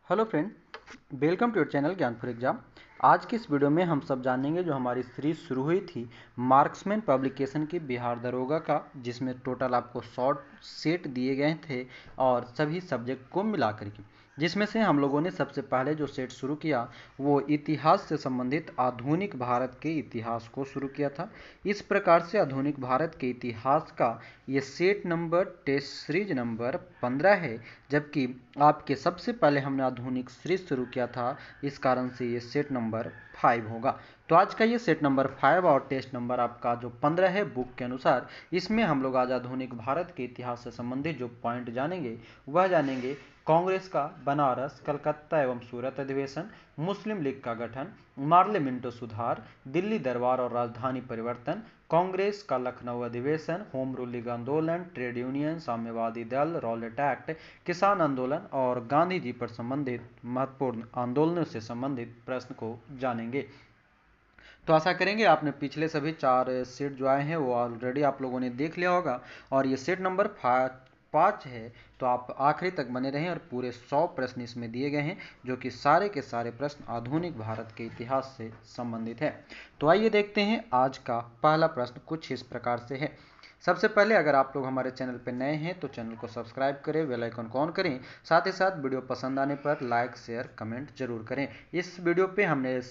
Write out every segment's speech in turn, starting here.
Hello friend, welcome to your channel Gyan for exam. आज की इस वीडियो में हम सब जानेंगे जो हमारी सीरीज शुरू हुई थी मार्क्समैन पब्लिकेशन की बिहार दरोगा का, जिसमें टोटल आपको शॉर्ट सेट दिए गए थे और सभी सब्जेक्ट को मिलाकर के, जिसमें से हम लोगों ने सबसे पहले जो सेट शुरू किया वो इतिहास से संबंधित आधुनिक भारत के इतिहास को शुरू किया था। इस प्रकार से आधुनिक भारत के इतिहास का ये set number test series number 15 है, जबकि आपके सबसे पहले हमने आधुनिक सीरीज शुरू किया था, इस कारण से ये सेट नंबर 5 होगा। तो आज का ये सेट नंबर 5 और टेस्ट नंबर आपका जो 15 है बुक के अनुसार, इसमें हम लोग आज आधुनिक भारत के इतिहास से संबंधित जो पॉइंट जानेंगे वह जानेंगे कांग्रेस का बनारस, कलकत्ता एवं सूरत अधिवेशन, मुस्लिम लीग का गठन, मार्ले मिंटो सुधार, दिल्ली दरबार और राजधानी परिवर्तन, कांग्रेस का लखनऊ अधिवेशन, होम रूलिंग आंदोलन, ट्रेड यूनियन, साम्यवादी दल, रॉलेट एक्ट, किसान आंदोलन और गांधी जी पर संबंधित महत्वपूर्ण आंदोलनों से संबंधित प्रश्न को जानेंगे। तो आशा करेंगे आपने पिछले सभी 4 सेट जो आए हैं वो ऑलरेडी आप लोगों ने देख लिया होगा, और ये सेट नंबर 5 है। तो आप आखिरी तक बने रहें और पूरे 100 प्रश्न इसमें दिए गए हैं, जो कि सारे के सारे प्रश्न आधुनिक भारत के इतिहास से संबंधित है। तो आइए देखते हैं आज का पहला प्रश्न कुछ इस प्रकार से है। सबसे पहले अगर आप लोग हमारे चैनल पर नए हैं तो चैनल को सब्सक्राइब करें, बेल आइकन को ऑन करें, साथ ही साथ वीडियो पसंद आने पर लाइक शेयर कमेंट जरूर करें। इस वीडियो पे हमने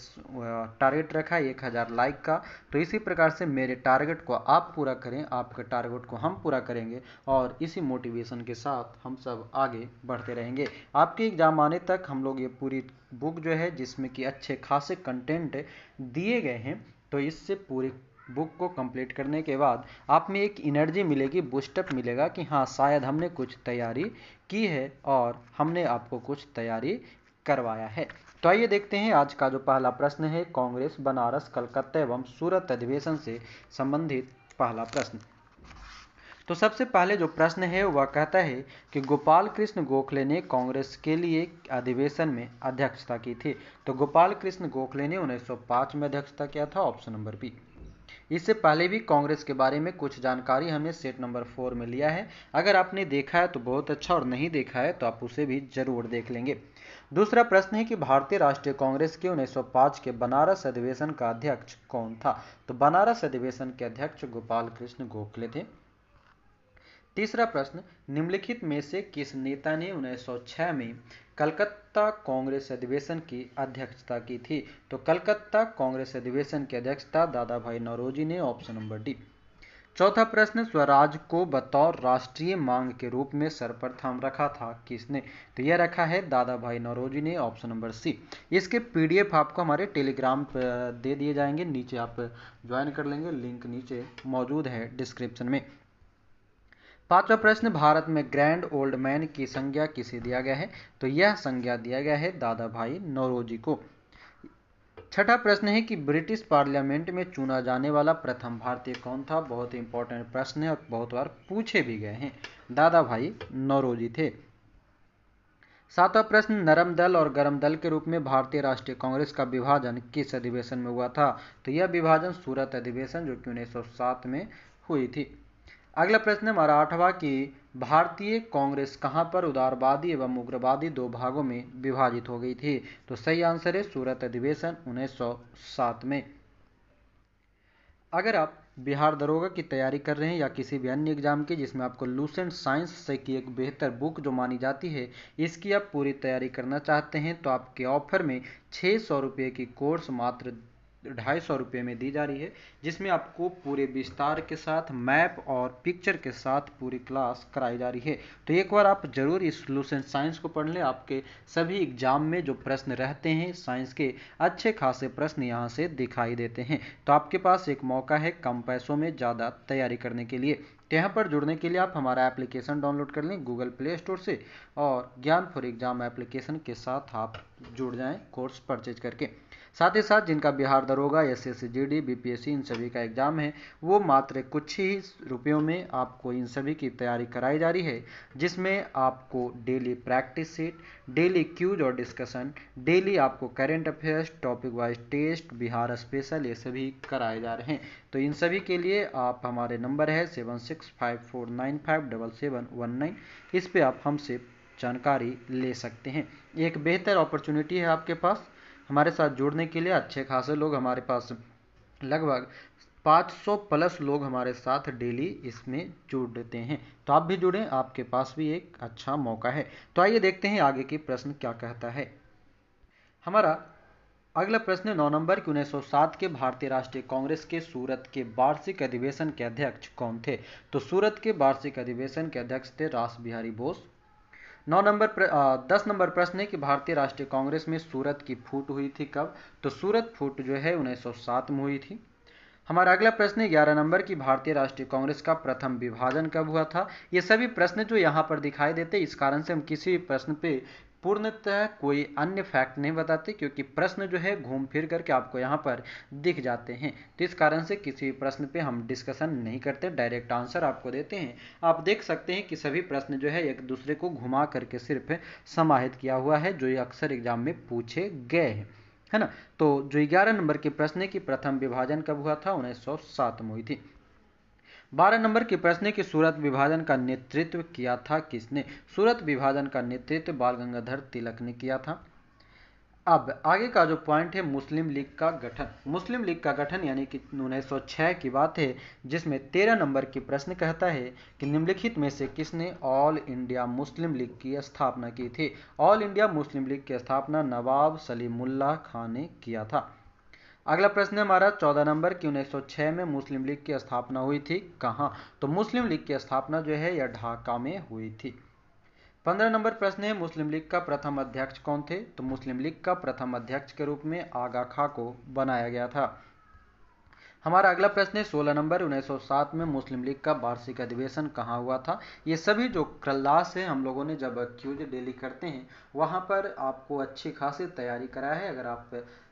टारगेट रखा है 1000 लाइक का, तो इसी प्रकार से मेरे टारगेट को आप पूरा करें, आपके टारगेट को हम पूरा करेंगे और इसी मोटिवेशन के साथ हम सब आगे बढ़ते रहेंगे। आपके एग्जाम आने तक हम लोग ये पूरी बुक जो है जिसमें कि अच्छे खासे कंटेंट दिए गए हैं, तो इससे पूरी बुक को कंप्लीट करने के बाद आप में एक एनर्जी मिलेगी, बूस्टअप मिलेगा कि हाँ शायद हमने कुछ तैयारी की है और हमने आपको कुछ तैयारी करवाया है। तो आइए देखते हैं आज का जो पहला प्रश्न है कांग्रेस बनारस कलकत्ता एवं सूरत अधिवेशन से संबंधित पहला प्रश्न। तो सबसे पहले जो प्रश्न है वह कहता है कि गोपाल कृष्ण गोखले ने कांग्रेस के लिए अधिवेशन में अध्यक्षता की थी। तो गोपाल कृष्ण गोखले ने 1905 में अध्यक्षता किया था, ऑप्शन नंबर बी। इससे पहले भी कांग्रेस के बारे में कुछ जानकारी हमने सेट नंबर 4 में लिया है। अगर आपने देखा है तो बहुत अच्छा, और नहीं देखा है तो आप उसे भी जरूर देख लेंगे। दूसरा प्रश्न है कि भारतीय राष्ट्रीय कांग्रेस के 1905 के बनारस अधिवेशन का अध्यक्ष कौन था। तो बनारस अधिवेशन के अध्यक्ष गोपाल कृष्ण गोखले थे। तीसरा प्रश्न, निम्नलिखित में से किस नेता ने 1906 में कलकत्ता कांग्रेस अधिवेशन की अध्यक्षता की थी। तो कलकत्ता कांग्रेस अधिवेशन की अध्यक्षता दादा भाई नौरोजी ने, ऑप्शन नंबर डी। चौथा प्रश्न, स्वराज को बतौर राष्ट्रीय मांग के रूप में सर्वप्रथम रखा था किसने। तो यह रखा है दादा भाई नौरोजी ने, ऑप्शन नंबर सी। इसके पीडीएफ आपको हमारे टेलीग्राम पर दे दिए जाएंगे, नीचे आप ज्वाइन कर लेंगे, लिंक नीचे मौजूद है डिस्क्रिप्शन में। पांचवा प्रश्न, भारत में ग्रैंड ओल्ड मैन की संज्ञा किसे दिया गया है। तो यह संज्ञा दिया गया है दादा भाई नौरोजी को। छठा प्रश्न है कि ब्रिटिश पार्लियामेंट में चुना जाने वाला प्रथम भारतीय कौन था। बहुत ही इंपॉर्टेंट प्रश्न है और बहुत बार पूछे भी गए हैं, दादा भाई नौरोजी थे। सातवां प्रश्न, नरम दल और गरम दल के रूप में भारतीय राष्ट्रीय कांग्रेस का विभाजन किस अधिवेशन में हुआ था। तो यह विभाजन सूरत अधिवेशन जो कि 1907 में हुई थी। अगला प्रश्न हमारा आठवां कि भारतीय कांग्रेस कहां पर उदारवादी एवं उग्रवादी दो भागों में विभाजित हो गई थी। तो सही आंसर है सूरत अधिवेशन 1907 में। अगर आप बिहार दरोगा की तैयारी कर रहे हैं या किसी भी अन्य एग्जाम की जिसमें आपको लूसेंट साइंस से की एक बेहतर बुक जो मानी जाती है इसकी आप पूरी तैयारी करना चाहते हैं, तो आपके ऑफर में 600 रुपये की कोर्स मात्र 250 रुपये में दी जा रही है, जिसमें आपको पूरे विस्तार के साथ मैप और पिक्चर के साथ पूरी क्लास कराई जा रही है। तो एक बार आप जरूर इस लूसेंट साइंस को पढ़ लें, आपके सभी एग्जाम में जो प्रश्न रहते हैं साइंस के अच्छे खासे प्रश्न यहाँ से दिखाई देते हैं। तो आपके पास एक मौका है कम पैसों में ज़्यादा तैयारी करने के लिए। तो यहाँ पर जुड़ने के लिए आप हमारा एप्लीकेशन डाउनलोड कर लें गूगल प्ले स्टोर से, और ज्ञान फॉर एग्जाम एप्लीकेशन के साथ आप जुड़ जाएं कोर्स परचेज करके। साथ ही साथ जिनका बिहार दरोगा, एसएससी जीडी, बीपीएससी इन सभी का एग्जाम है, वो मात्र कुछ ही रुपयों में आपको इन सभी की तैयारी कराई जा रही है, जिसमें आपको daily practice sheet, daily quiz और डिस्कशन, डेली आपको current affairs, topic wise test, Bihar special, ये सभी कराए जा रहे हैं। तो इन सभी के लिए आप हमारे नंबर है 7654957719, इस पर आप हमसे जानकारी ले सकते हैं। एक बेहतर अपॉर्चुनिटी है आपके पास हमारे साथ जुड़ने के लिए। अच्छे खासे लोग हमारे पास, लगभग 500 प्लस लोग हमारे साथ डेली इसमें जुड़ते हैं। तो आप भी जुड़ें, आपके पास भी एक अच्छा मौका है। तो आइए देखते हैं आगे की प्रश्न क्या कहता है। हमारा अगला प्रश्न 9 नंबर की 1907 के भारतीय राष्ट्रीय कांग्रेस के सूरत के वार्षिक अधिवेशन के अध्यक्ष कौन थे? तो सूरत के वार्षिक अधिवेशन के अध्यक्ष थे रास बिहारी बोस। 10 नंबर प्रश्न है कि भारतीय राष्ट्रीय कांग्रेस में सूरत की फूट हुई थी कब? तो सूरत फूट जो है 1907 में हुई थी। हमारा अगला प्रश्न है 11 नंबर की भारतीय राष्ट्रीय कांग्रेस का प्रथम विभाजन कब हुआ था? ये सभी प्रश्न जो यहाँ पर दिखाई देते इस कारण से हम किसी भी प्रश्न पे पूर्णतः कोई अन्य फैक्ट नहीं बताते, क्योंकि प्रश्न जो है घूम फिर करके आपको यहाँ पर दिख जाते हैं। तो इस कारण से किसी भी प्रश्न पे हम डिस्कशन नहीं करते, डायरेक्ट आंसर आपको देते हैं। आप देख सकते हैं कि सभी प्रश्न जो है एक दूसरे को घुमा करके सिर्फ समाहित किया हुआ है, जो ये अक्सर एग्जाम में पूछे गए हैं, है ना। तो जो 11 नंबर के प्रश्न है कि प्रथम विभाजन कब हुआ था? 1907 में हुई थी। 12 नंबर के प्रश्न है कि सूरत विभाजन का नेतृत्व किया था किसने? सूरत विभाजन का नेतृत्व बाल गंगाधर तिलक ने किया था। अब आगे का जो पॉइंट है मुस्लिम लीग का गठन। मुस्लिम लीग का गठन यानी कि 1906 की बात है, जिसमें 13 नंबर की प्रश्न कहता है कि निम्नलिखित में से किसने ऑल इंडिया मुस्लिम लीग की स्थापना की थी? ऑल इंडिया मुस्लिम लीग की स्थापना नवाब सलीमुल्लाह खान ने किया था। अगला प्रश्न है हमारा 14 नंबर की 1906 में मुस्लिम लीग की स्थापना हुई थी कहाँ? तो मुस्लिम लीग की स्थापना जो है यह ढाका में हुई थी। 15 नंबर प्रश्न है मुस्लिम लीग का प्रथम अध्यक्ष कौन थे? तो मुस्लिम लीग का प्रथम अध्यक्ष के रूप में आगा खां को बनाया गया था। हमारा अगला प्रश्न है 16 नंबर 1907 में मुस्लिम लीग का वार्षिक अधिवेशन कहाँ हुआ था? ये सभी जो क्लास है हम लोगों ने जब क्यूज डेली करते हैं वहाँ पर आपको अच्छी खासी तैयारी करा है। अगर आप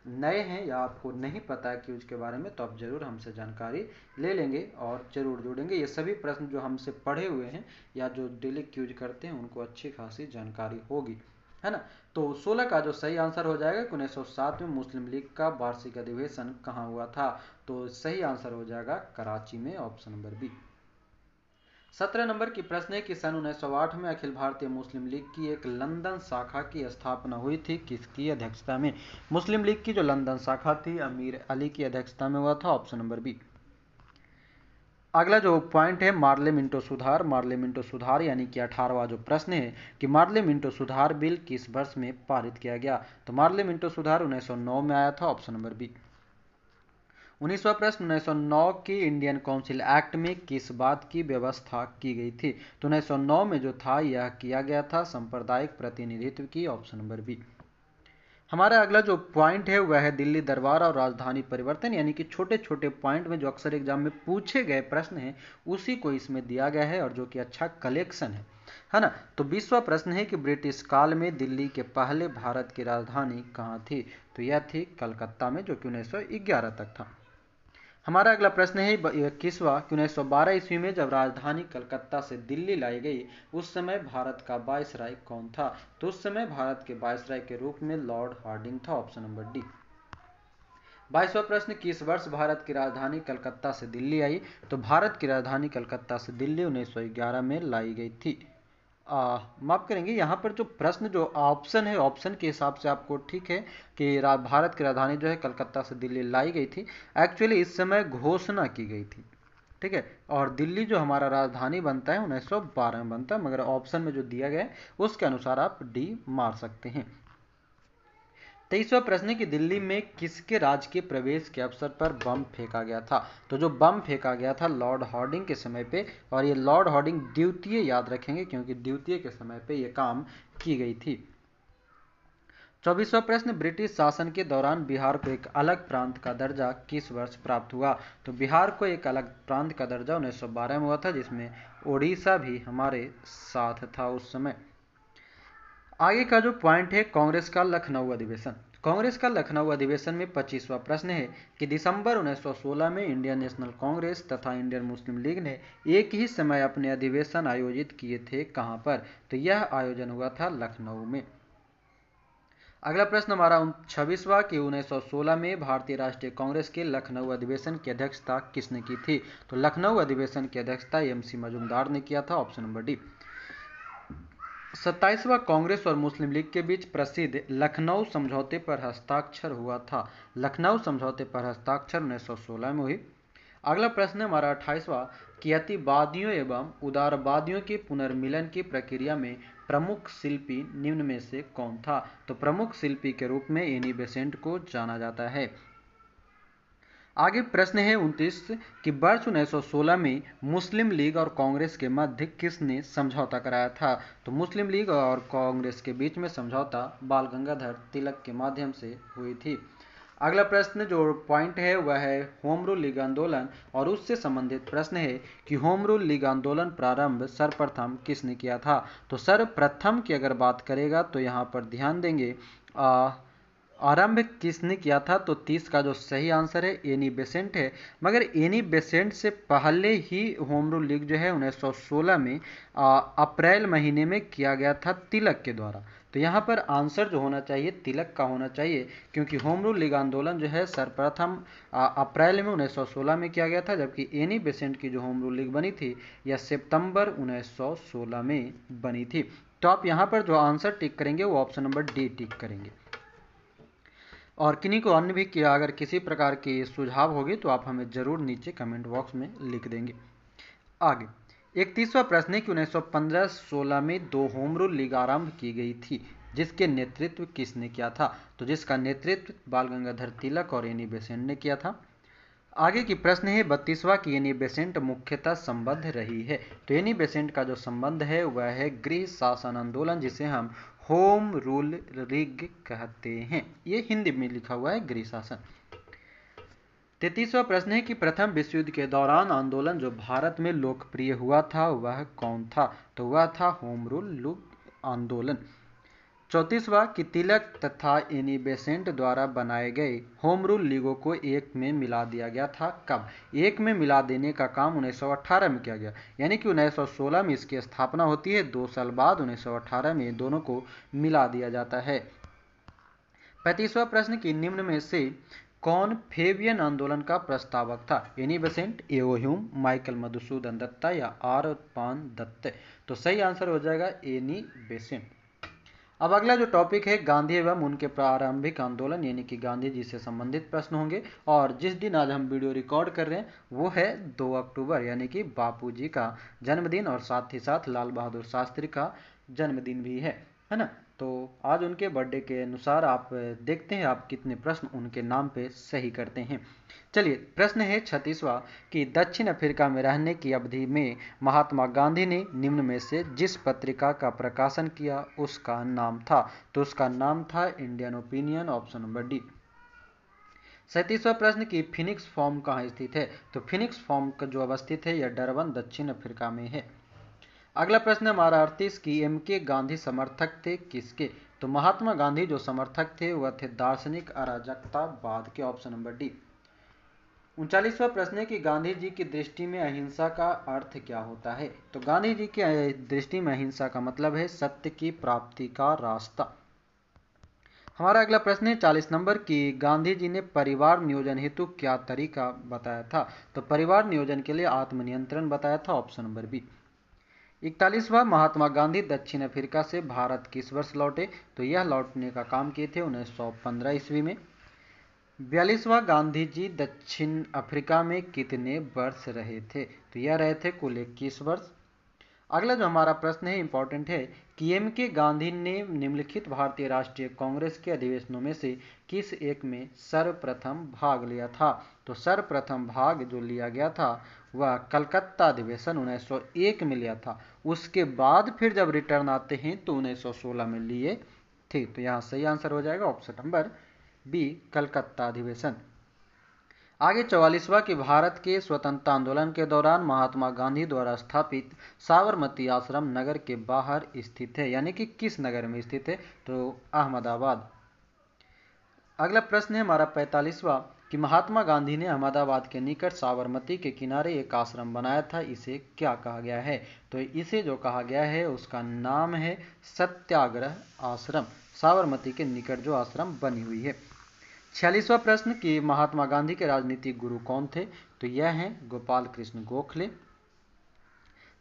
नए हैं या आपको नहीं पता है क्यूज के बारे में तो आप जरूर हमसे जानकारी ले लेंगे और जरूर जुड़ेंगे। ये सभी प्रश्न जो हमसे पढ़े हुए हैं या जो डेली क्यूज करते हैं उनको अच्छी खासी जानकारी होगी, है ना। तो 16 का जो सही आंसर हो जाएगा 1907 में मुस्लिम लीग का वार्षिक अधिवेशन कहाँ हुआ था? तो सही आंसर हो जाएगा कराची में, ऑप्शन नंबर बी। 17 नंबर की प्रश्न है कि सन 1908 में अखिल भारतीय मुस्लिम लीग की एक लंदन शाखा की स्थापना हुई थी किसकी अध्यक्षता में? मुस्लिम लीग की जो लंदन शाखा थी अमीर अली की अध्यक्षता में हुआ था, ऑप्शन नंबर बी। अगला जो पॉइंट है मार्ले मिंटो सुधार। मार्ले मिंटो सुधार यानी कि 18वां जो प्रश्न है कि मार्ले मिंटो सुधार बिल किस वर्ष में पारित किया गया? तो मार्ले मिंटो सुधार 1909 में आया था, ऑप्शन नंबर बी। 19वां प्रश्न 1909 के इंडियन काउंसिल एक्ट में किस बात की व्यवस्था की गई थी? तो 1909 में जो था यह किया गया था सांप्रदायिक प्रतिनिधित्व की, ऑप्शन नंबर बी। हमारा अगला जो पॉइंट है वह है दिल्ली दरबार और राजधानी परिवर्तन, यानी कि छोटे छोटे पॉइंट में जो अक्सर एग्जाम में पूछे गए प्रश्न हैं उसी को इसमें दिया गया है और जो कि अच्छा कलेक्शन है ना। तो 20वां प्रश्न है कि ब्रिटिश काल में दिल्ली के पहले भारत की राजधानी कहाँ थी? तो यह थी कलकत्ता में, जो कि 1911 तक था। हमारा अगला प्रश्न है 21वां कि 1912 ईस्वी में जब राजधानी कलकत्ता से दिल्ली लाई गई उस समय भारत का वायसराय कौन था? तो उस समय भारत के वायसराय के रूप में लॉर्ड हार्डिंग था, ऑप्शन नंबर डी। 22वां प्रश्न किस वर्ष भारत की राजधानी कलकत्ता से दिल्ली आई? तो भारत की राजधानी कलकत्ता से दिल्ली 1911 में लाई गई थी। माफ करेंगे, यहाँ पर जो प्रश्न जो ऑप्शन है ऑप्शन के हिसाब से आपको ठीक है कि भारत की राजधानी जो है कलकत्ता से दिल्ली लाई गई थी। एक्चुअली इस समय घोषणा की गई थी, ठीक है। और दिल्ली जो हमारा राजधानी बनता है 1912 में बनता है, मगर ऑप्शन में जो दिया गया है उसके अनुसार आप डी मार सकते हैं। 23वां प्रश्न है कि दिल्ली में किसके राजकीय प्रवेश के अवसर पर बम फेंका गया था? तो जो बम फेंका गया था लॉर्ड हार्डिंग के समय पे, और ये लॉर्ड हार्डिंग द्वितीय याद रखेंगे क्योंकि द्वितीय के समय पे ये काम की गई थी। 24वां प्रश्न ब्रिटिश शासन के दौरान बिहार को एक अलग प्रांत का दर्जा किस वर्ष प्राप्त हुआ? तो बिहार को एक अलग प्रांत का दर्जा 1912 में हुआ था, जिसमें ओडिशा भी हमारे साथ था उस समय। आगे का जो पॉइंट है कांग्रेस का लखनऊ अधिवेशन। कांग्रेस का लखनऊ अधिवेशन में 25वां प्रश्न है कि दिसंबर 1916 में इंडियन नेशनल कांग्रेस तथा इंडियन मुस्लिम लीग ने एक ही समय अपने अधिवेशन आयोजित किए थे कहां पर? तो यह आयोजन हुआ था लखनऊ में। अगला प्रश्न हमारा 26वां कि 1916 में भारतीय राष्ट्रीय कांग्रेस के लखनऊ अधिवेशन की अध्यक्षता किसने की थी? तो लखनऊ अधिवेशन की अध्यक्षता एमसी मजुमदार ने किया था, ऑप्शन नंबर डी। 27वां कांग्रेस और मुस्लिम लीग के बीच प्रसिद्ध लखनऊ समझौते पर हस्ताक्षर हुआ था। लखनऊ समझौते पर हस्ताक्षर 1916 में हुई। अगला प्रश्न है हमारा 28वां कि अतिवादियों एवं उदारवादियों के पुनर्मिलन की प्रक्रिया में प्रमुख शिल्पी निम्न में से कौन था? तो प्रमुख शिल्पी के रूप में एनी बेसेंट को जाना जाता है। आगे प्रश्न है 29 कि वर्ष 1916 में मुस्लिम लीग और कांग्रेस के मध्य किसने समझौता कराया था? तो मुस्लिम लीग और कांग्रेस के बीच में समझौता बाल गंगाधर तिलक के माध्यम से हुई थी। अगला प्रश्न जो पॉइंट है वह है होम रूल लीग आंदोलन, और उससे संबंधित प्रश्न है कि होम रूल लीग आंदोलन प्रारंभ सर्वप्रथम किसने किया था? तो सर्वप्रथम की अगर बात करेगा तो यहाँ पर ध्यान देंगे आरंभ किसने किया था? तो 30 का जो सही आंसर है एनी बेसेंट है। मगर एनी बेसेंट से पहले ही होम रूल लीग जो है 1916 में अप्रैल महीने में किया गया था तिलक के द्वारा। तो यहाँ पर आंसर जो होना चाहिए तिलक का होना चाहिए, क्योंकि होम रूल लीग आंदोलन जो है सर्वप्रथम अप्रैल में 1916 में किया गया था, जबकि एनी बेसेंट की जो होम रूल लीग बनी थी यह सितंबर 1916 में बनी थी। तो आप यहाँ पर जो आंसर टिक करेंगे वो ऑप्शन नंबर डी टिक करेंगे। और किन्हीं को अन्य भी किया अगर किसी प्रकार की सुझाव होगी तो आप हमें जरूर नीचे कमेंट बॉक्स में लिख देंगे। आगे 31वां प्रश्न है कि 1915-16 में दो होम रूल लीग आरंभ की गई थी, जिसके नेतृत्व किसने किया था? तो जिसका नेतृत्व बाल गंगाधर तिलक और एनी बेसेंट ने किया था। आगे की प्रश्न है 32वां कि एनी बेसेंट मुख्यतः संबद्ध रही है। तो एनी बेसेंट का जो संबंध है वह है गृह शासन आंदोलन, जिसे हम होम रूल लीग कहते हैं। ये हिंदी में लिखा हुआ है गृह शासन। 33वां प्रश्न है कि प्रथम विश्व युद्ध के दौरान आंदोलन जो भारत में लोकप्रिय हुआ था वह कौन था? तो वह था होम रूल लीग आंदोलन। 34वां कि तिलक तथा एनी बेसेंट द्वारा बनाए गए होम रूल लीगों को एक में मिला दिया गया था। कब? एक में मिला देने का काम 1918 में किया गया, यानी कि 1916 में इसकी स्थापना होती है, 2 साल बाद 1918 में दोनों को मिला दिया जाता है। 35वां प्रश्न कि निम्न में से कौन फेबियन आंदोलन का प्रस्तावक था? एनी बेसेंट, एओ ह्यूम, माइकल मधुसूदन दत्ता या आर पान दत्त? तो सही आंसर हो जाएगा एनी बेसेंट। अब अगला जो टॉपिक है गांधी एवं उनके प्रारंभिक आंदोलन, यानी कि गांधी जी से संबंधित प्रश्न होंगे। और जिस दिन आज हम वीडियो रिकॉर्ड कर रहे हैं वो है 2 अक्टूबर, यानी कि बापू जी का जन्मदिन और साथ ही साथ लाल बहादुर शास्त्री का जन्मदिन भी है ना। तो आज उनके बर्थडे के अनुसार आप देखते हैं आप कितने प्रश्न उनके नाम पे सही करते हैं। चलिए प्रश्न है 36वां कि दक्षिण अफ्रीका में रहने की अवधि में महात्मा गांधी ने निम्न में से जिस पत्रिका का प्रकाशन किया उसका नाम था? तो उसका नाम था Indian opinion, option number D. 37वां प्रश्न की फिनिक्स फॉर्म कहाँ स्थित है? तो फिनिक्स फॉर्म का जो अवस्थित है यह डरबन दक्षिण अफ्रीका में है। अगला प्रश्न हमारा 38 की एम के गांधी समर्थक थे किसके? तो महात्मा गांधी जो समर्थक थे वह थे दार्शनिक अराजकतावाद के, ऑप्शन नंबर डी। 39वां प्रश्न है कि गांधी जी की दृष्टि में अहिंसा का अर्थ क्या होता है? तो गांधी जी की दृष्टि में अहिंसा का मतलब है सत्य की प्राप्ति का रास्ता। हमारा अगला प्रश्न है 40 नंबर की गांधी जी ने परिवार नियोजन हेतु क्या तरीका बताया था? तो परिवार नियोजन के लिए आत्मनियंत्रण बताया था, option number B. 41वां Mahatma Gandhi दक्षिण अफ्रीका से भारत किस वर्ष लौटे? तो यह लौटने का काम किए थे 1915 ईस्वी में। 42वां गांधी जी दक्षिण अफ्रीका में कितने वर्ष रहे थे? तो यह रहे थे कुल 21 वर्ष। अगला जो हमारा प्रश्न है इंपॉर्टेंट है कि एम के गांधी ने निम्नलिखित भारतीय राष्ट्रीय कांग्रेस के अधिवेशनों में से किस एक में सर्वप्रथम भाग लिया था? तो सर्वप्रथम भाग जो लिया गया था वह कलकत्ता अधिवेशन 1901 में लिया था। उसके बाद फिर जब रिटर्न आते हैं तो 1916 में लिए थे। तो यहाँ सही आंसर हो जाएगा ऑप्शन नंबर बी, कलकत्ता अधिवेशन। आगे 44वां कि भारत के स्वतंत्रता आंदोलन के दौरान महात्मा गांधी द्वारा स्थापित साबरमती आश्रम नगर के बाहर स्थित है, यानी कि किस नगर में स्थित है? तो अहमदाबाद। अगला प्रश्न है हमारा 45वां कि महात्मा गांधी ने अहमदाबाद के निकट साबरमती के किनारे एक आश्रम बनाया था, इसे क्या कहा गया है? तो इसे जो कहा गया है उसका नाम है सत्याग्रह आश्रम, साबरमती के निकट जो आश्रम बनी हुई है। 46वां प्रश्न कि महात्मा गांधी के राजनीतिक गुरु कौन थे? तो यह हैं गोपाल कृष्ण गोखले।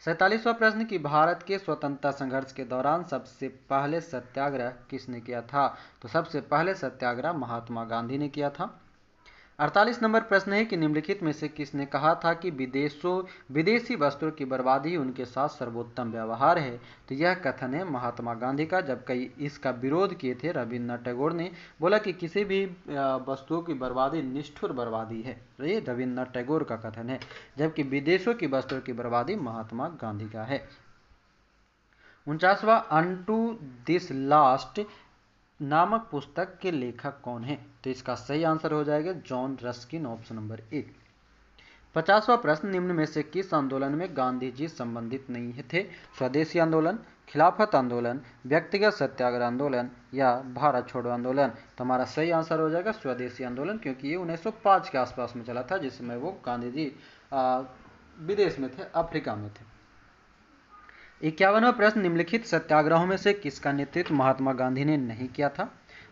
47वां प्रश्न कि भारत के स्वतंत्रता संघर्ष के दौरान सबसे पहले सत्याग्रह किसने किया था? तो सबसे पहले सत्याग्रह महात्मा गांधी ने किया था। 48 नंबर प्रश्न है कि निम्नलिखित में से किसने कहा था कि विदेशी वस्त्रों की बर्बादी उनके साथ सर्वोत्तम व्यवहार है? तो यह कथन है महात्मा गांधी का, जबकि इसका विरोध किए थे रविन्द्रनाथ टैगोर ने। बोला कि किसी भी वस्तुओं की बर्बादी निष्ठुर बर्बादी है, तो ये रविन्द्रनाथ टैगोर का कथन है, जबकि विदेशों की वस्त्रों की बर्बादी महात्मा गांधी का है। 49वां अनटू दिस लास्ट नामक पुस्तक के लेखक कौन है? तो इसका सही आंसर हो जाएगा John Ruskin, option number A. 50वां प्रश्न निम्न में से किस आंदोलन में गांधी जी संबंधित नहीं थे? स्वदेशी आंदोलन, खिलाफत आंदोलन, व्यक्तिगत सत्याग्रह आंदोलन या भारत छोड़ो आंदोलन? तो हमारा सही आंसर हो जाएगा स्वदेशी आंदोलन, क्योंकि ये 1905 के आसपास में चला था, जिसमें वो गांधी जी विदेश में थे, अफ्रीका में थे। 51वां प्रश्न निम्नलिखित सत्याग्रहों में से किसका नेतृत्व महात्मा गांधी ने नहीं किया था?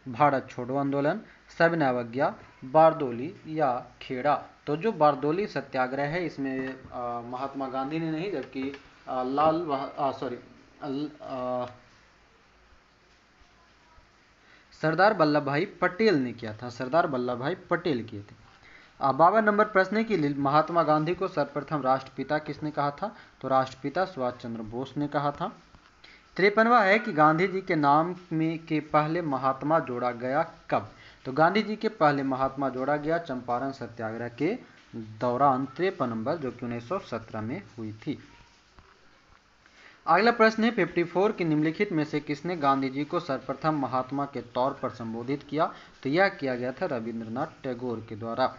भारत छोड़ो आंदोलन, सविनय अवज्ञा, बारदोली या खेड़ा? तो जो बारदोली सत्याग्रह है इसमें महात्मा गांधी ने नहीं, जबकि सरदार वल्लभ भाई पटेल ने किया था। सरदार वल्लभ भाई पटेल किए थे। 52 नंबर प्रश्न है कि महात्मा गांधी को सर्वप्रथम राष्ट्रपिता किसने कहा था? तो राष्ट्रपिता सुभाष चंद्र बोस ने कहा था। 53वां है कि गांधी जी के नाम में के पहले महात्मा जोड़ा गया कब? तो गांधी जी के पहले महात्मा जोड़ा गया चंपारण सत्याग्रह के दौरान, 53 नंबर, जो कि 1917 में हुई थी। अगला प्रश्न है 54 कि निम्नलिखित में से किसने गांधी जी को सर्वप्रथम महात्मा के तौर पर संबोधित किया? तो यह किया गया था रविंद्रनाथ टैगोर के द्वारा।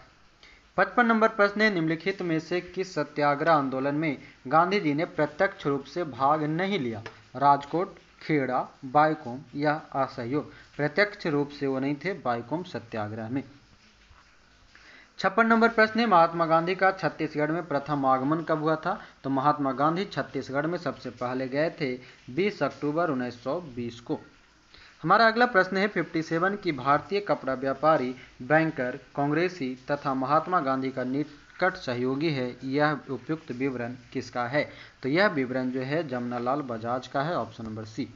55 नंबर प्रश्न है निम्नलिखित में से किस सत्याग्रह आंदोलन में गांधी जी ने प्रत्यक्ष रूप से भाग नहीं लिया? राजकोट, खेड़ा, बायकोम या असहयोग? प्रत्यक्ष रूप से वो नहीं थे बायकोम सत्याग्रह में। 56 नंबर प्रश्न है महात्मा गांधी का छत्तीसगढ़ में प्रथम आगमन कब हुआ था? तो महात्मा गांधी छत्तीसगढ़ में सबसे पहले गए थे 20 अक्टूबर 1920 को। हमारा अगला प्रश्न है 57 की भारतीय कपड़ा व्यापारी, बैंकर, कांग्रेसी तथा महात्मा गांधी का निकट सहयोगी है, यह उपयुक्त विवरण किसका है? तो यह विवरण जो है जमनालाल बजाज का है, ऑप्शन नंबर सी।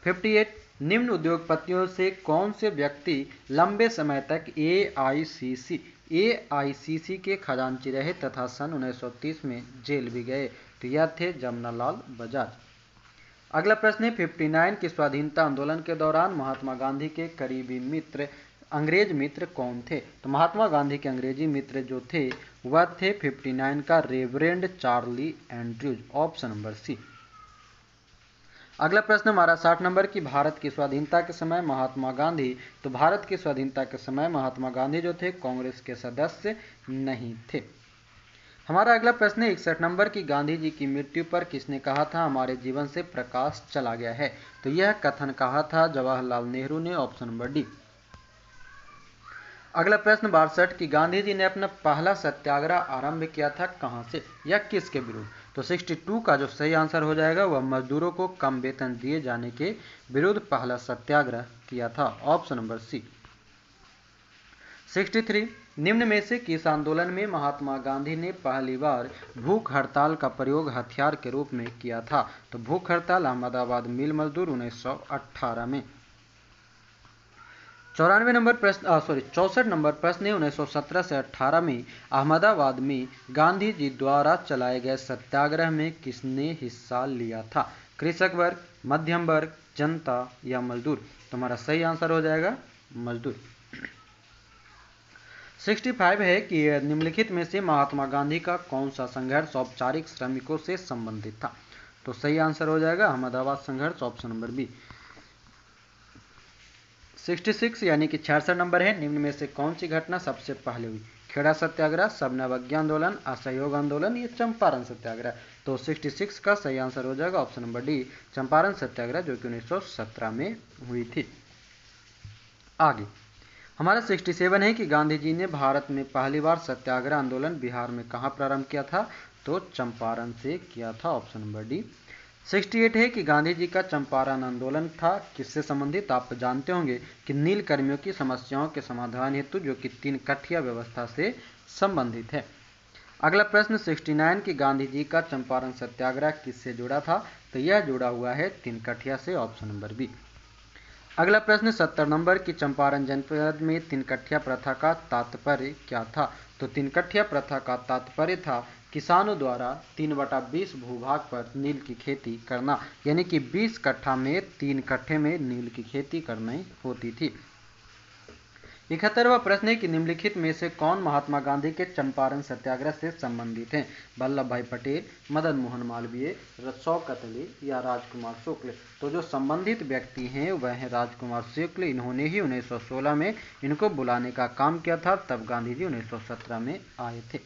58 निम्न उद्योगपतियों से कौन से व्यक्ति लंबे समय तक एआईसीसी के खजांची रहे तथा सन 1930 में जेल भी गए? तो यह थे जमनालाल बजाज। अगला प्रश्न है 59 की स्वाधीनता आंदोलन के दौरान महात्मा गांधी के करीबी मित्र, अंग्रेज मित्र कौन थे? तो महात्मा गांधी के अंग्रेजी मित्र जो थे वह थे 59 का reverend Charlie Andrews, option number C. अगला प्रश्न हमारा 60 नंबर की भारत की स्वाधीनता के समय महात्मा गांधी, तो भारत की स्वाधीनता के समय महात्मा गांधी जो थे कांग्रेस के सदस्य नहीं थे। हमारा अगला प्रश्न है 61 नंबर की गांधी जी की मृत्यु पर किसने कहा था हमारे जीवन से प्रकाश चला गया है? तो यह कथन कहा था जवाहरलाल नेहरू ने, ऑप्शन नंबर डी। अगला प्रश्न 62 की गांधी जी ने अपना पहला सत्याग्रह आरंभ किया था कहां से या किसके विरुद्ध? तो 62 का जो सही आंसर हो जाएगा वह मजदूरों को कम वेतन दिए जाने के विरुद्ध पहला सत्याग्रह किया था, ऑप्शन नंबर सी। 63 निम्न में से किस आंदोलन में महात्मा गांधी ने पहली बार भूख हड़ताल का प्रयोग हथियार के रूप में किया था? तो भूख हड़ताल अहमदाबाद मिल मजदूर 1918 में। 94 नंबर प्रश्न 64 नंबर प्रश्न 1917 से 18 में अहमदाबाद में गांधी जी द्वारा चलाए गए सत्याग्रह में किसने हिस्सा लिया था? कृषक वर्ग, मध्यम वर्ग, जनता या मजदूर? तो हमारा सही आंसर हो जाएगा मजदूर। 65 है कि निम्नलिखित में से महात्मा गांधी का कौन सा संघर्ष औपचारिक श्रमिकों से संबंधित था? तो सही आंसर हो जाएगा अहमदाबाद संघर्ष, ऑप्शन नंबर बी। 66 यानी कि 66 नंबर है निम्न में से कौन सी घटना सबसे पहले हुई? खेड़ा सत्याग्रह, सविनय अवज्ञा आंदोलन, असहयोग आंदोलन या चंपारण सत्याग्रह? तो 66 का सही आंसर हो जाएगा ऑप्शन नंबर डी, चंपारण सत्याग्रह, जो कि 1917 में हुई थी। आगे हमारा 67 है कि गांधी जी ने भारत में पहली बार सत्याग्रह आंदोलन बिहार में कहां प्रारंभ किया था? तो चंपारण से किया था, ऑप्शन नंबर डी। 68 है कि गांधी जी का चंपारण आंदोलन था किससे संबंधित? आप जानते होंगे कि नील कर्मियों की समस्याओं के समाधान हेतु, जो कि 3 कठिया व्यवस्था से संबंधित है। अगला प्रश्न 69 कि गांधी जी का चंपारण सत्याग्रह किससे जुड़ा था? तो यह जुड़ा हुआ है तिनकठिया से, ऑप्शन नंबर बी। अगला प्रश्न 70 नंबर की चंपारण जनपद में तिनकठिया प्रथा का तात्पर्य क्या था? तो तिनकठिया प्रथा का तात्पर्य था किसानों द्वारा 3/20 भूभाग पर नील की खेती करना, यानी कि 20 कट्ठा में 3 कट्ठे में नील की खेती करनी होती थी। 71वां प्रश्न है कि निम्नलिखित में से कौन महात्मा गांधी के चंपारण सत्याग्रह से संबंधित हैं? वल्लभ भाई पटेल, मदन मोहन मालवीय, शौकत अली या राजकुमार शुक्ल? तो जो संबंधित व्यक्ति हैं वह हैं राजकुमार शुक्ल। इन्होंने ही 1916 में इनको बुलाने का काम किया था, तब गांधी जी 1917 में आए थे।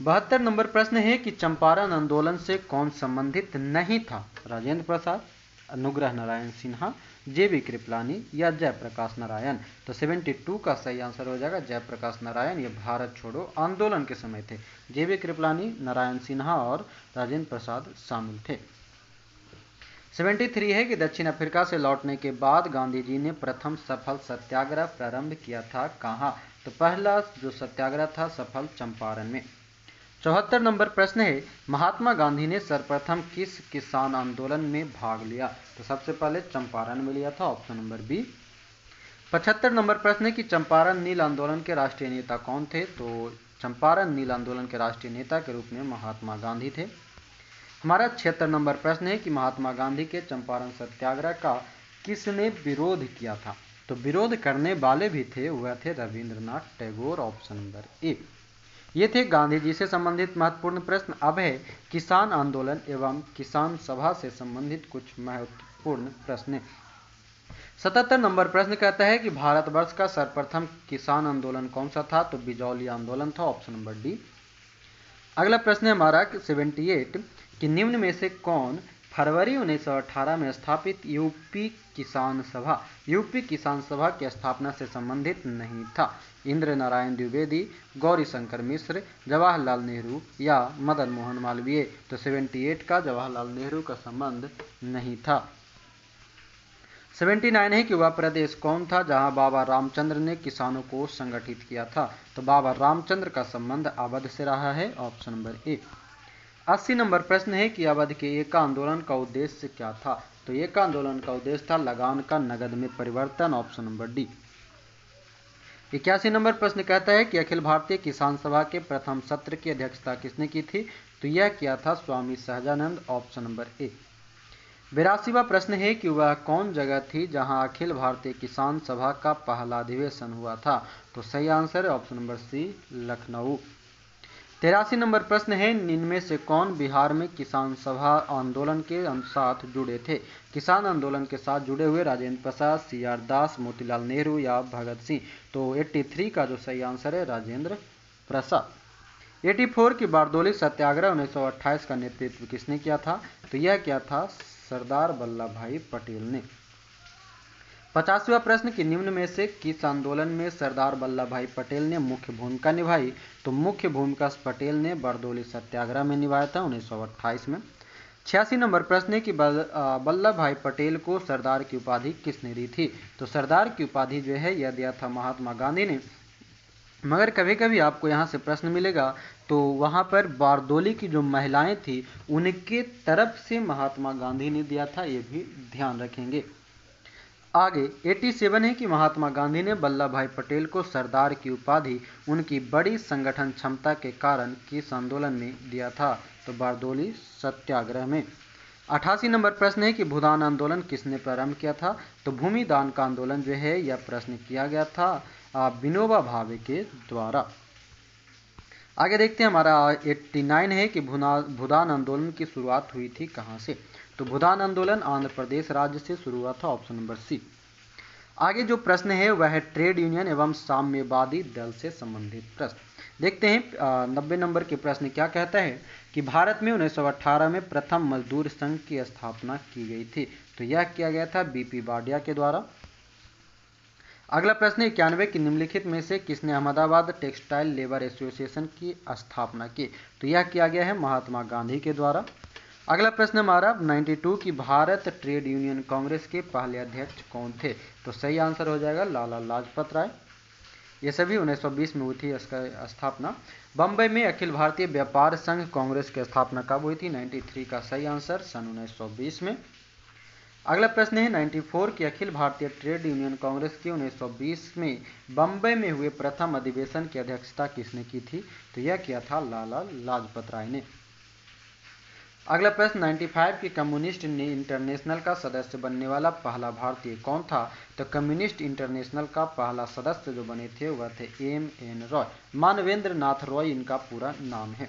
72 नंबर प्रश्न है कि चंपारण आंदोलन से कौन संबंधित नहीं था? राजेंद्र प्रसाद, अनुग्रह नारायण सिन्हा, जेबी कृपलानी या जयप्रकाश नारायण? तो 72 का सही आंसर हो जाएगा जयप्रकाश नारायण। ये भारत छोड़ो आंदोलन के समय थे। जेबी कृपलानी, नारायण सिन्हा और राजेंद्र प्रसाद शामिल थे। 73 है कि दक्षिण अफ्रीका से लौटने के बाद गांधी जी ने प्रथम सफल सत्याग्रह प्रारंभ किया था कहाँ? तो पहला जो सत्याग्रह था सफल चंपारण में। 74 नंबर प्रश्न है महात्मा गांधी ने सर्वप्रथम किस किसान आंदोलन में भाग लिया? तो सबसे पहले चंपारण में लिया था, ऑप्शन नंबर बी। 75 नंबर प्रश्न है कि चंपारण नील आंदोलन के राष्ट्रीय नेता कौन थे? तो चंपारण नील आंदोलन के राष्ट्रीय नेता के रूप में महात्मा गांधी थे। हमारा 76 नंबर प्रश्न है कि महात्मा गांधी के चंपारण सत्याग्रह का किसने विरोध किया था? तो विरोध करने वाले भी थे, वह थे रविंद्रनाथ टैगोर, ऑप्शन नंबर ए। ये थे गांधी जी से संबंधित महत्वपूर्ण प्रश्न। अब है किसान आंदोलन एवं किसान सभा से संबंधित कुछ महत्वपूर्ण प्रश्न। 77 नंबर प्रश्न कहता है कि भारतवर्ष का सर्वप्रथम किसान आंदोलन कौन सा था? तो बिजौली आंदोलन था, ऑप्शन नंबर डी। अगला प्रश्न है हमारा 78 कि निम्न में से कौन फरवरी 1918 में स्थापित यूपी किसान सभा की स्थापना से संबंधित नहीं था? इंद्र नारायण द्विवेदी, गौरी शंकर मिश्र, जवाहरलाल नेहरू या मदन मोहन मालवीय? तो 78 का जवाहरलाल नेहरू का संबंध नहीं था। 79 है कि वह प्रदेश कौन था जहां बाबा रामचंद्र ने किसानों को संगठित किया था? तो बाबा रामचंद्र का संबंध अवध से रहा है, ऑप्शन नंबर ए। 80 नंबर प्रश्न है कि अवध के एका आंदोलन का उद्देश्य क्या था? तो एका आंदोलन का उद्देश्य था लगान का नगद में परिवर्तन, ऑप्शन नंबर डी। 81 नंबर प्रश्न कहता है कि अखिल भारतीय किसान सभा के प्रथम सत्र की अध्यक्षता किसने की थी? तो यह किया था स्वामी सहजानंद, ऑप्शन नंबर ए। 82वां प्रश्न है कि वह कौन जगह थी जहां अखिल भारतीय किसान सभा का पहला अधिवेशन हुआ था? तो सही आंसर है option number C, Lucknow. 83 number प्रश्न है इनमें से कौन बिहार में किसान सभा आंदोलन के साथ जुड़े थे? किसान आंदोलन के साथ जुड़े हुए राजेंद्र प्रसाद, सीआर दास, मोतीलाल नेहरू या भगत सिंह? तो 83 का जो सही आंसर है राजेंद्र प्रसाद। 84 की बारदोली सत्याग्रह 1928 का नेतृत्व किसने किया था? तो यह किया था सरदार वल्लभ भाई पटेल ने। 50वां प्रश्न कि निम्न में से किस आंदोलन में सरदार वल्लभ भाई पटेल ने मुख्य भूमिका निभाई? तो मुख्य भूमिका पटेल ने बारदोली सत्याग्रह में निभाया था 1928 में। 86 नंबर प्रश्न है कि वल्लभ भाई पटेल को सरदार की उपाधि किसने दी थी? तो सरदार की उपाधि जो है यह दिया था महात्मा गांधी ने। मगर कभी कभी आपको यहाँ से प्रश्न मिलेगा तो वहाँ पर बारदोली की जो महिलाएं थी उनके तरफ से महात्मा गांधी ने दिया था, ये भी ध्यान रखेंगे। आगे 87 है कि महात्मा गांधी ने वल्लभ भाई पटेल को सरदार की उपाधि उनकी बड़ी संगठन क्षमता के कारण किस आंदोलन में दिया था? तो बारदोली सत्याग्रह में। 88 नंबर प्रश्न है कि भूदान आंदोलन किसने प्रारंभ किया था? तो भूमि दान का आंदोलन जो है यह प्रश्न किया गया था विनोबा भावे के द्वारा। आगे देखते हैं हमारा 89 है कि भूदान आंदोलन की शुरुआत हुई थी कहाँ से? तो भूदान आंदोलन आंध्र प्रदेश राज्य से शुरू हुआ था, ऑप्शन नंबर सी। आगे जो प्रश्न है वह है ट्रेड यूनियन एवं साम्यवादी दल से संबंधित प्रश्न। देखते हैं 90 नंबर के प्रश्न क्या कहता है कि भारत में 1918 में प्रथम मजदूर संघ की स्थापना की गई थी? तो यह किया गया था बीपी वाडिया के द्वारा। अगला प्रश्न 91 की निम्नलिखित में से किसने अहमदाबाद टेक्सटाइल लेबर एसोसिएशन की स्थापना की? तो यह किया गया है महात्मा गांधी के द्वारा। अगला प्रश्न हमारा 92 की भारत ट्रेड यूनियन कांग्रेस के पहले अध्यक्ष कौन थे? तो सही आंसर हो जाएगा लाला लाजपत राय। ये सभी 1920 में हुई थी इसका स्थापना। बम्बई में अखिल भारतीय व्यापार संघ कांग्रेस की स्थापना कब हुई थी? 93 का सही आंसर सन 1920 में। अगला प्रश्न है 94 की अखिल भारतीय ट्रेड यूनियन कांग्रेस की 1920 में बम्बई में हुए प्रथम अधिवेशन की अध्यक्षता किसने की थी? तो यह किया था लाला लाजपत राय ने। अगला प्रश्न 95 की कम्युनिस्ट इंटरनेशनल का सदस्य बनने वाला पहला भारतीय कौन था? तो कम्युनिस्ट इंटरनेशनल का पहला सदस्य जो बने थे वह थे M.N. रॉय, मानवेंद्र नाथ रॉय इनका पूरा नाम है।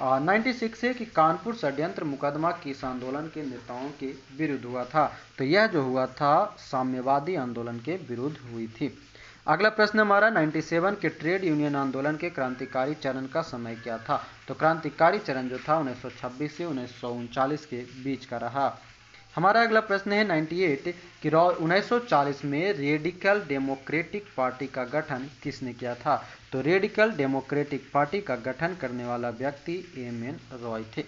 96 है कि कानपुर षड्यंत्र मुकदमा किस आंदोलन के नेताओं के विरुद्ध हुआ था? तो यह जो हुआ था साम्यवादी आंदोलन के विरुद्ध हुई थी। अगला प्रश्न हमारा 97 के ट्रेड यूनियन आंदोलन के क्रांतिकारी चरण का समय क्या था? तो क्रांतिकारी चरण जो था 1926 से 1939 के बीच का रहा। हमारा अगला प्रश्न है 98 कि 1940 में रेडिकल डेमोक्रेटिक पार्टी का गठन किसने किया था? तो रेडिकल डेमोक्रेटिक पार्टी का गठन करने वाला व्यक्ति M.N. रॉय थे।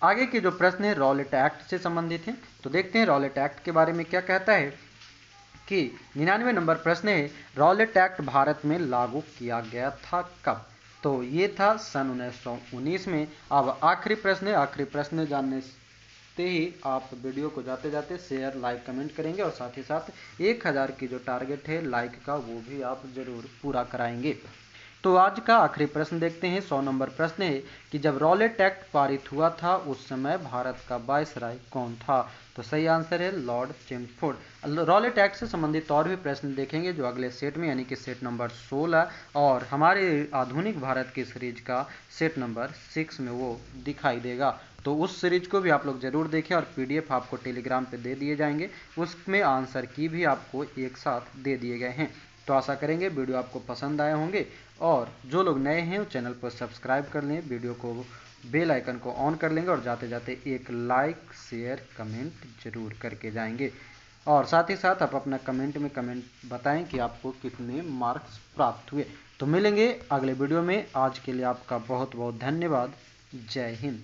आगे के जो प्रश्न है रॉलेट एक्ट से संबंधित हैं, तो देखते हैं रॉलेट एक्ट के बारे में क्या कहता है कि 99 नंबर प्रश्न है रॉलेट एक्ट भारत में लागू किया गया था कब? तो ये था सन 1919 में। अब आखिरी प्रश्न है, आखिरी प्रश्न जानने से ही आप वीडियो को जाते जाते शेयर लाइक कमेंट करेंगे और साथ ही साथ 1000 की जो टारगेट है लाइक का वो भी आप जरूर पूरा कराएंगे। तो आज का आखिरी प्रश्न देखते हैं। 100 नंबर प्रश्न है कि जब रॉलेट एक्ट पारित हुआ था उस समय भारत का वायसराय कौन था? तो सही आंसर है लॉर्ड चेम्सफोर्ड। रॉलेट एक्ट से संबंधित और भी प्रश्न देखेंगे जो अगले सेट में यानी कि सेट नंबर 16 और हमारे आधुनिक भारत की सीरीज का सेट नंबर 6 में वो दिखाई देगा। तो उस सीरीज को भी आप लोग जरूर देखें और PDF आपको टेलीग्राम पे दे दिए जाएंगे, उसमें आंसर की भी आपको एक साथ दे दिए गए हैं। तो आशा करेंगे वीडियो आपको पसंद आए होंगे और जो लोग नए हैं वो चैनल पर सब्सक्राइब कर लें, वीडियो को बेल आइकन को ऑन कर लेंगे और जाते जाते एक लाइक शेयर कमेंट जरूर करके जाएंगे। और साथ ही साथ आप अपना कमेंट में कमेंट बताएं कि आपको कितने मार्क्स प्राप्त हुए। तो मिलेंगे अगले वीडियो में। आज के लिए आपका बहुत बहुत धन्यवाद। जय हिंद।